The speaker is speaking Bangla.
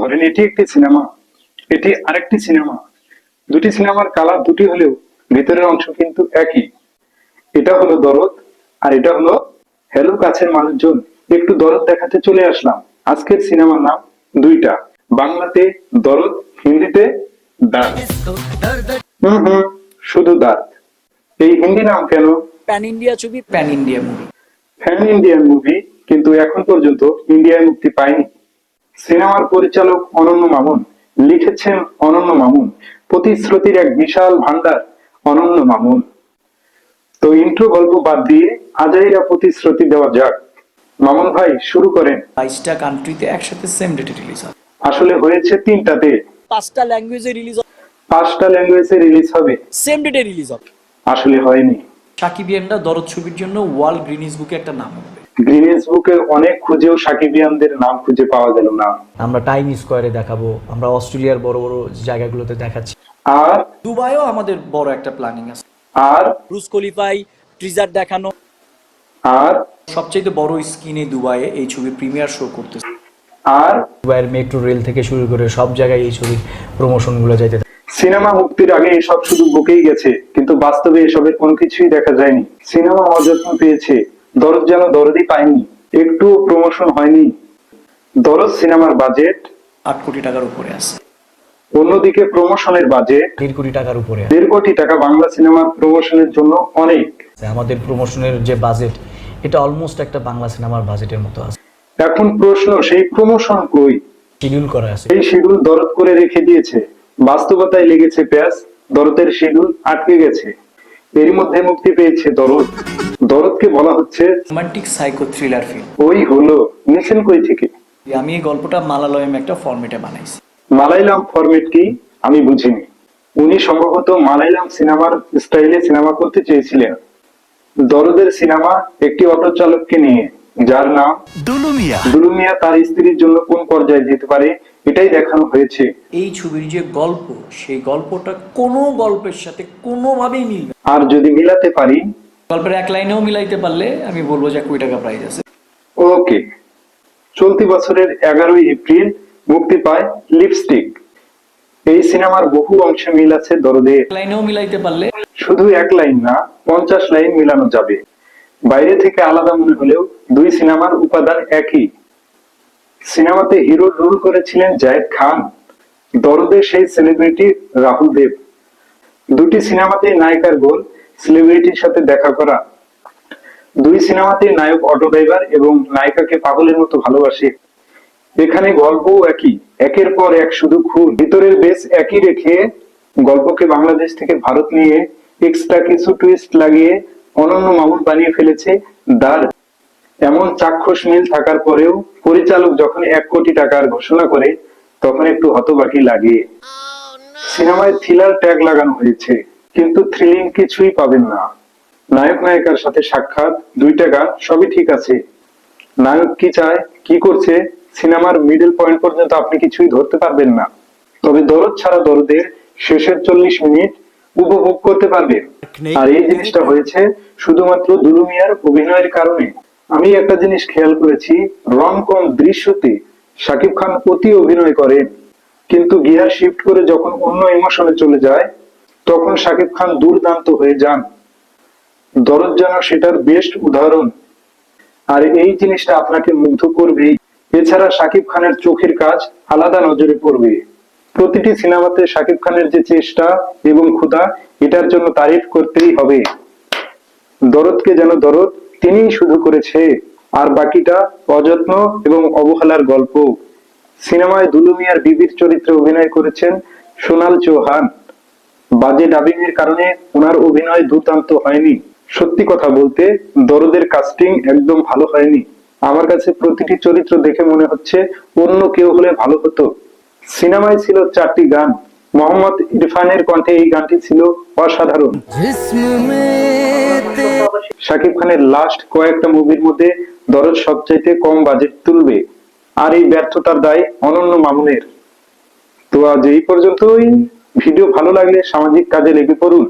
ধরেন এটি একটি সিনেমা, এটি আরেকটি সিনেমা। দুটি সিনেমার কালার দুটি হলেও ভিতরের অংশ কিন্তু একই। এটা হলো দরদ, আর এটা হলো হ্যালো কাছের মানুষজন, একটু দরদ দেখাতে চলে আসলাম। আজকের সিনেমার নাম দুইটা, বাংলাতে দরদ, হিন্দিতে দাঁত। হুম, শুধু দাঁত। এই হিন্দি নাম কেন? প্যান ইন্ডিয়া ছবি, pan India movie. Pan Indian movie, কিন্তু এখন পর্যন্ত ইন্ডিয়ায় মুক্তি পায়নি। সিনেমার পরিচালক অনন্য মামুন, লিখেছেন অনন্য মামুন, প্রতিশ্রুতির এক বিশাল ভান্ডার অনন্য মামুন। তো ইন্ট্রো গল্প বাদ দিয়ে আজাইরা প্রতিশ্রুতি দেওয়া যাক। মামুন ভাই শুরু করেন। 22টা কান্ট্রিতে একসাথে সেম ডেটে রিলিজ হয়। আসলে হয়েছে তিনটাতে, 5টা ল্যাঙ্গুয়েজে রিলিজ হবে, 5টা ল্যাঙ্গুয়েজে রিলিজ হবে। সেম ডেটে রিলিজ হবে। আসলে হয়নি। সাকিবিয়ানরা দরদ ছবির জন্য ওয়ার্ল্ড গ্রিনিস বুকে একটা নাম হবে। গ্রিনিস বুকে অনেক খুঁজেও সাকিবিয়ানদের নাম খুঁজে পাওয়া গেল না। আমরা টাইম স্কোয়ারে দেখাবো, আমরা অস্ট্রেলিয়ার বড় বড় জায়গাগুলোতে দেখাচ্ছি। আর দুবাইও আমাদের বড় একটা প্ল্যানিং আছে। আর ব্রুজ খলিফাই ট্রিজার দেখানো, আর সবচেয়ে বড় স্ক্রিনে দুবাইয়ে এই ছবি প্রিমিয়ার শো করতেছে। আর দুবাইয়ের মেট্রো রেল থেকে শুরু করে সব জায়গায় এই ছবির প্রমোশনগুলো যাইতে থাকে। সিনেমা মুক্তির আগে এসব শুধু বুকেই গেছে, কিন্তু বাস্তবে এসবের কোনো কিছুই দেখা যায়নি। সিনেমা অযত্ন পেয়েছে, দরদ যেন দরদই পায়নি, একটু প্রমোশন হয়নি। দরদ সিনেমার বাজেট 8 কোটি টাকার উপরে আছে। অন্যদিকে প্রমোশনের বাজেট 1.5 কোটি টাকার উপরে। 1.5 কোটি টাকা বাংলা সিনেমার প্রমোশনের জন্য অনেক। আমাদের প্রমোশনের যে বাজেট, এটা অলমোস্ট একটা বাংলা সিনেমার বাজেটের মতো আছে। এখন প্রশ্ন, সেই প্রমোশন কই? শিডিউল করা আছে। এই শিডিউল দরদ করে রেখে দিয়েছে, বাস্তবতায় লেগেছে প্যাঁচ, দরদের শিডিউল আটকে গেছে। এরই মধ্যে মুক্তি পেয়েছে দরদ। দরদকে বলা হচ্ছে রোমান্টিক সাইকো থ্রিলার ফিল্ম। ওই হলো, নিছেন কই থেকে? আমি এই গল্পটা মালায়ালাম একটা ফরম্যাটে বানাইছি। মালায়ালাম ফরম্যাট কি আমি বুঝিনি। উনি সম্ভবত মালায়ালাম সিনেমার স্টাইলে সিনেমা করতে চেয়েছিলেন। দরদের সিনেমা একটি অটো চালককে নিয়ে, যার নাম দুলু মিয়া তার স্ত্রীর জন্য কোন পর্যায়ে যেতে পারে এটাই দেখানো হয়েছে। এই ছবির যে গল্প, সেই গল্পটা কোনো গল্পের সাথে কোনোভাবেই মিলবে। আর যদি মিলাতে পারি, গল্পের এক লাইনেও মিলাইতে পারলে আমি বলবো যে 1 কোটি টাকা প্রাইজ আছে। ওকে। চলতি বছরের 11ই এপ্রিল মুক্তি পায় লিপস্টিক। এই সিনেমার বহু অংশে মিল আছে দরদে। এক লাইনেও মিলাইতে পারলে, শুধু এক লাইন না, 50 লাইন মিলানো যাবে। বাইরে থেকে আলাদা মনে হলেও দুই সিনেমার উপাদান একই। সিনেমাতে হিরো রোল করেছিলেন জায়েদ খান, দরদে সেই সেলিব্রিটি রাহুল দেব। দুটি সিনেমাতে নায়িকার গোল সেলিব্রিটির সাথে দেখা করা। দুই সিনেমাতে নায়ক অটো ড্রাইভার এবং নায়িকাকে পাগলের মতো ভালোবাসে। এখানে গল্পও একই, একের পর এক শুধু খুন। ভিতরের বেস একই রেখে গল্পকে বাংলাদেশ থেকে ভারত নিয়ে এক্সট্রা কিছু টুইস্ট লাগিয়ে অনন্য মামুন বানিয়ে ফেলেছে দার। এমন চাক্ষুষ মিল থাকার পরেও পরিচালক যখন 1 কোটি টাকার ঘোষণা করে, তখন একটু হতবাকি লাগে। সিনেমায় থ্রিলার ট্যাগ লাগানো হয়েছে, কিন্তু থ্রিলিং কিছুই পাবেন না। নায়ক নায়িকার সাথে সাক্ষাৎ, 2টা গান, সবই ঠিক আছে। নায়ক কি চায়, কি করছে, সিনেমার মিডল পয়েন্ট পর্যন্ত আপনি কিছুই ধরতে পারবেন না। তবে দরদ ছাড়া দরদের শেষের 40 মিনিট উপভোগ করতে পারবেন। আর এই জিনিসটা হয়েছে শুধুমাত্র দুলু মিয়ার অভিনয়ের কারণে। আমি একটা জিনিস খেয়াল করেছি, রমকম দৃশ্যতে শাকিব খান অতি অভিনয় করেন, কিন্তু গিয়ার শিফট করে যখন অন্য ইমোশনে চলে যায়, তখন শাকিব খান দুর্দান্ত হয়ে যান। দরদ যেন সেটার বেস্ট উদাহরণ। আর এই জিনিসটা আপনাকে মুগ্ধ করবেই। এছাড়া শাকিব খানের চোখের কাজ আলাদা নজরে পড়বে। প্রতিটি সিনেমাতে শাকিব খানের যে চেষ্টা এবং ক্ষুধা, এটার জন্য তারিফ করতেই হবে। দরদকে যেন দরদ তিনিই শুধু করেছে, আর বাকিটা অযত্ন এবং অবহেলার গল্প। সিনেমায় দুলু মিয়ার বিবির চরিত্রে অভিনয় করেছেন সোনাল চৌহান। বাজে ডাবিং এর কারণে ওনার অভিনয় দুর্দান্ত হয়নি। সত্যি কথা বলতে দরদের কাস্টিং একদম ভালো হয়নি। আমার কাছে প্রতিটি চরিত্র দেখে মনে হচ্ছে অন্য কেউ হলে ভালো হতো। সিনেমায় ছিল 4টি গান, মোহাম্মদ ইরফানের কণ্ঠে এই গানটি ছিল অসাধারণ। শাকিব খানের লাস্ট কয়েকটা মুভির মধ্যে দরদ সবচাইতে কম বাজেট তুলবে, আর এই ব্যর্থতার দায় অনন্য মামুনের। তো আজ এই পর্যন্তই। ভিডিও ভালো লাগলে সামাজিক কাজে লেগে পড়ুন।